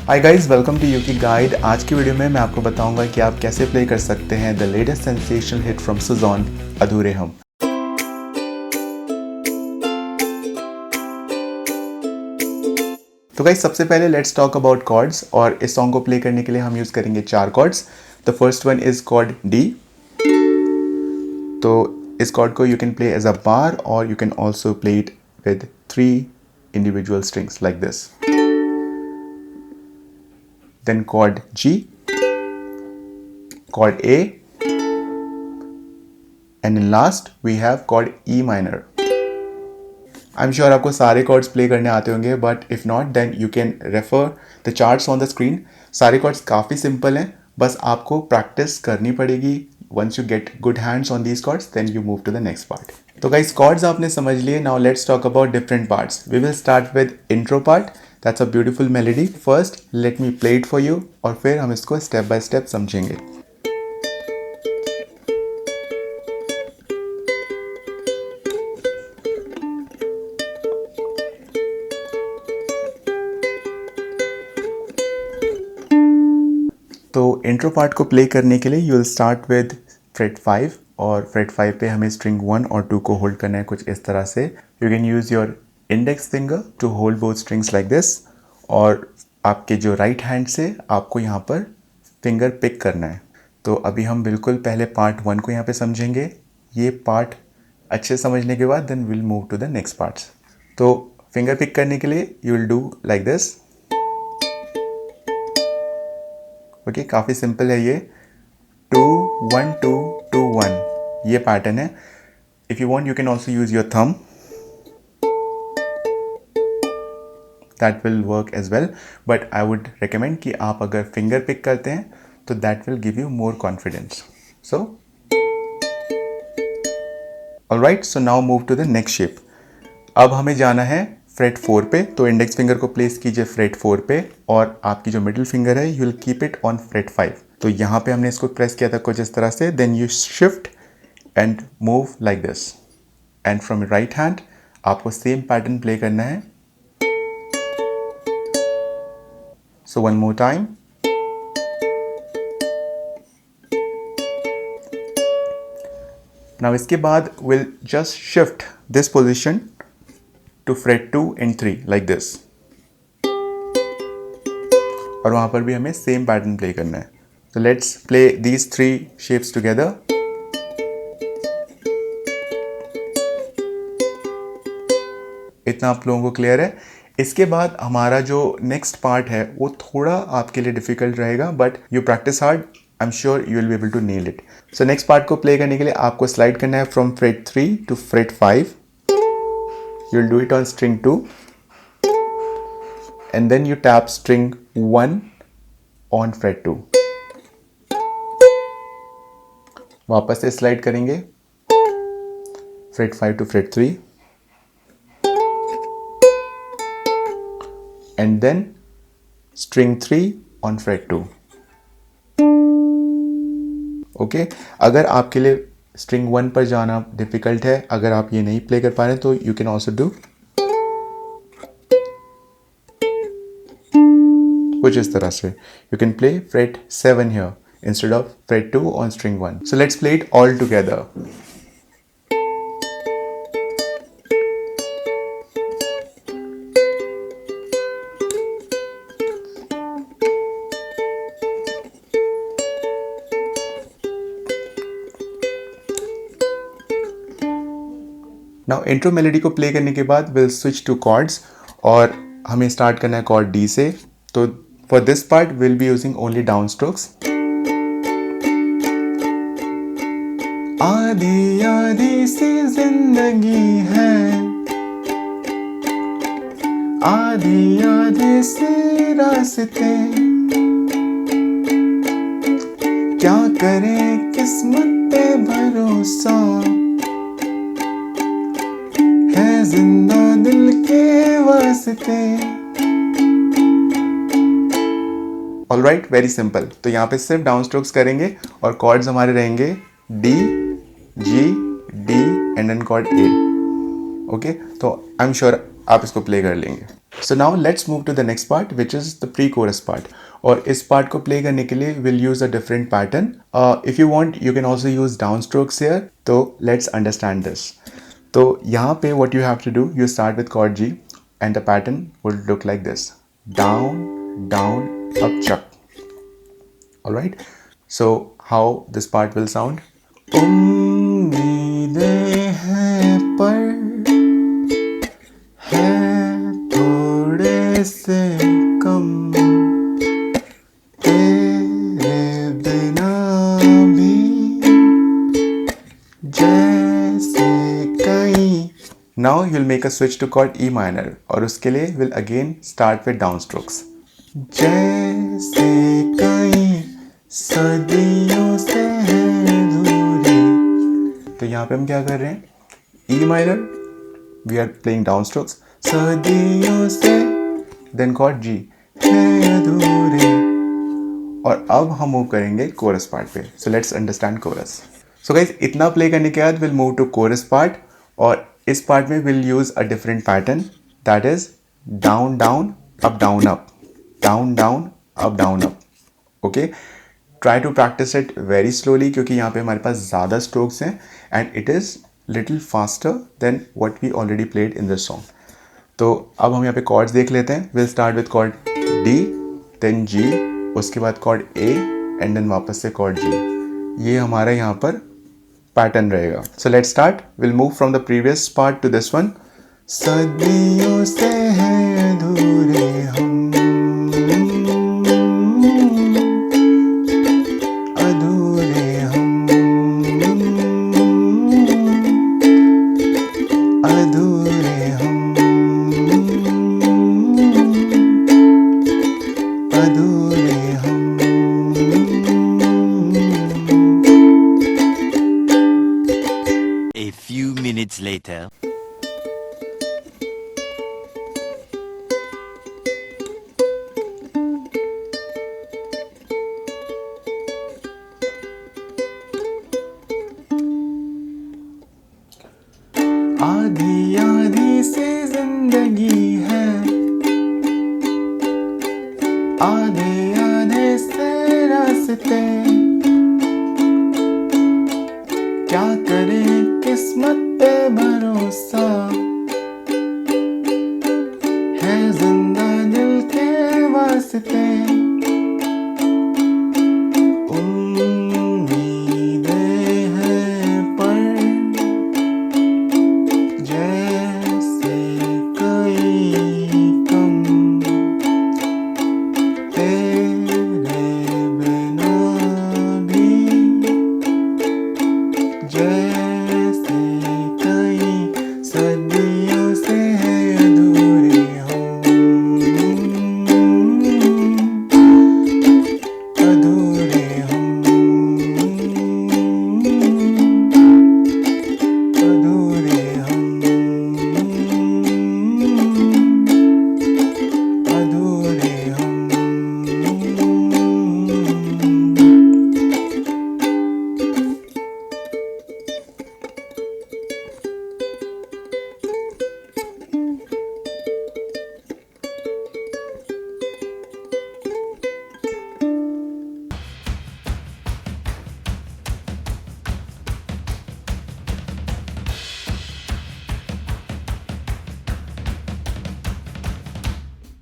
Hi guys, welcome to Yuki guide. आज की video में मैं आपको बताऊंगा कि आप कैसे प्ले कर सकते हैं the latest sensational hit from Sujon, Adhure Hum. तो गाइस, सबसे पहले लेट्स टॉक अबाउट कॉर्ड्स। और इस सॉन्ग को प्ले करने के लिए हम यूज करेंगे 4 chords. The first one is chord D. तो इस कॉर्ड को you can play as a bar और you can also play it with 3 individual strings like this. Then chord G, chord A, and in last we have chord E minor. I'm sure आपको सारे chords play करने आते होंगे, but if not then you can refer the charts on the screen. सारे chords काफ़ी simple हैं, बस आपको practice करनी पड़ेगी. Once you get good hands on these chords, then you move to the next part. तो guys, chords आपने समझ लिए. Now let's talk about different parts. We will start with intro part. That's a beautiful melody. First, let me play it for you और फिर हम इसको step by step समझेंगे. तो इंट्रो पार्ट को प्ले करने के लिए you will start with freight 5 और फ्रेट 5 पे हमें स्ट्रिंग 1 और 2 को होल्ड करना है कुछ इस तरह से. You can use your index finger to hold both strings like this और आपके जो राइट हैंड से आपको यहाँ पर फिंगर पिक करना है. तो अभी हम बिल्कुल पहले पार्ट 1 को यहाँ पे समझेंगे. ये पार्ट अच्छे समझने के बाद then will move to the next parts. तो फिंगर पिक करने के लिए you will do like this. Okay, काफ़ी सिंपल है ये. 2 1 2 2 1 ये पैटर्न है. If you want you can also use your thumb. That will work as well, but I would recommend कि आप अगर फिंगर पिक करते हैं तो that will give you more confidence. So, alright, so now move to the next shape. अब हमें जाना है फ्रेट 4 पे. तो इंडेक्स फिंगर को प्लेस कीजिए फ्रेट 4 पे और आपकी जो मिडिल फिंगर है you will keep it on freight 5. तो यहाँ पे हमने इसको प्रेस किया था कुछ इस तरह से. Then you shift and move like this and from right hand आपको सेम पैटर्न प्ले करना है. So one more time. Now इसके बाद we'll just shift this position to fret 2 and 3 like this. और वहाँ पर भी हमें same pattern play करना है. So let's play these 3 shapes together. इतना आप लोगों को क्लियर है. इसके बाद हमारा जो नेक्स्ट पार्ट है वो थोड़ा आपके लिए डिफिकल्ट रहेगा, but you practice hard, I am sure you will be able to nail it. So next part को प्ले करने के लिए आपको स्लाइड करना है from fret 3 to fret 5. You will do it on string 2 and then you tap string 1 on fret 2. वापस से slide करेंगे fret 5 to fret 3 and then string 3 on fret 2. Okay, अगर आपके लिए स्ट्रिंग 1 पर जाना डिफिकल्ट है, अगर आप ये नहीं प्ले कर पा रहे हैं तो यू कैन ऑल्सो डू कुछ इस तरह से. You can play freight 7 here instead of freight 2 on string 1. So let's play it all together. Now intro melody को प्ले करने के बाद विल स्विच टू कॉर्ड्स और हमें स्टार्ट करना है कॉर्ड डी से. तो for this part will be using only down strokes. आधी आधी सी जिंदगी है, आधी आधी से रास्ते, क्या करें किस्मत पे भरोसा, जिंदा दिल के वास्ते. Alright, very simple. तो यहाँ पे सिर्फ डाउन स्ट्रोक्स करेंगे और कॉर्ड्स हमारे रहेंगे D, G, D and then chord A. Okay, तो आई एम श्योर आप इसको प्ले कर लेंगे. So now let's move to the next part, which is the pre-chorus part. और इस part को play करने के लिए we'll use a different pattern. If you want, you can also use downstrokes here. तो let's understand this. तो यहाँ पे what you have to do, you start with chord G, and the pattern will look like this: down, down, up, chuck. All right. So how this part will sound? उम्मीदें हैं पर है थोड़े से कम, तेरे बिना भी जैसे कहीं. Now you'll make a switch to chord E minor और उसके लिए we'll again start with downstrokes. जैसे कहीं सदियों से है दूरी. तो यहाँ पे हम क्या कर रहे हैं? E minor, we are playing downstrokes. सदियों से, then chord G, है अधूरे. और अब हम मूव करेंगे कोरस पार्ट पे. So let's understand chorus. So guys, इतना प्ले करने के बाद we'll move to chorus part. और इस पार्ट में we'll use a different pattern, that is down down up down up, down down up down up. Okay? Try to practice it very slowly क्योंकि यहाँ पे हमारे पास ज़्यादा strokes हैं and it is little faster than what we already played in this song. तो अब हम यहाँ पे chords देख लेते हैं. We'll start with chord D, then G, उसके बाद chord A and then वापस से chord G. ये हमारा यहाँ पर pattern रहेगा. So let's start. We'll move from the previous part to this one. सदियों से है अधूरे हम, Later. आधी आधी सी जिंदगी है, आधे आधे से रास्ते, क्या करे किस्मत पे भरोसा.